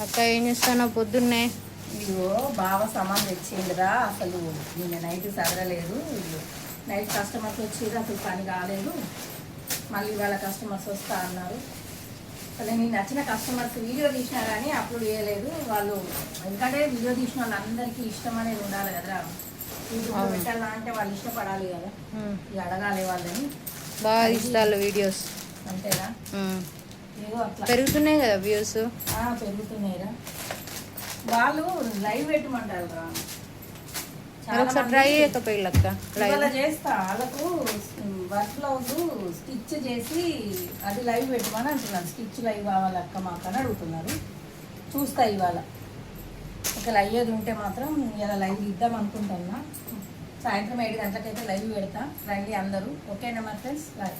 అక్క ఏం చేస్తానో పొద్దున్నే. ఇదిగో బావ సామాన్ తెచ్చిందిరా, అసలు నిన్న నైట్ సదరలేదు. నైట్ కస్టమర్స్ వచ్చిర్రు, అసలు పని కాలేదు. మళ్ళీ వాళ్ళ కస్టమర్స్ వస్తా అన్నారు. అసలు నేను నచ్చిన కస్టమర్స్ వీడియో తీసినా కానీ అప్లోడ్ చేయలేదు వాళ్ళు. ఎందుకంటే వీడియో తీసిన వాళ్ళందరికీ ఇష్టం అనేది ఉండాలి కదరా. యూట్యూబ్లో పెట్టాలా అంటే వాళ్ళు ఇష్టపడాలి కదా, ఇక అడగాలి వాళ్ళని. బాగా ఇస్తారు వీడియోస్ అంతేనా? ఏదో అట్లా పెరుగుతున్నాయి కదా వ్యూస్. పెరుగుతున్నాయిరా. వాళ్ళు లైవ్ పెట్టమంటారు రా. ఒకసారి ట్రై చేయకపోయి అక్క. ఇవాళ చేస్తా వాళ్ళకు వర్క్ బ్లౌజ్ స్టిచ్ చేసి అది లైవ్ పెట్టమని అంటున్నాను. స్టిచ్ లైవ్ కావాలి అక్క మాకు అని అడుగుతున్నారు. చూస్తా ఇవాళ. ఒకవేళ అయ్యేది ఉంటే మాత్రం ఇలా లైవ్ ఇద్దాం అనుకుంటున్నా. సాయంత్రం 7 గంటలకైతే లైవ్ పెడతా, రండి అందరూ. ఓకేనా మా ఫ్రెండ్స్? బాయ్.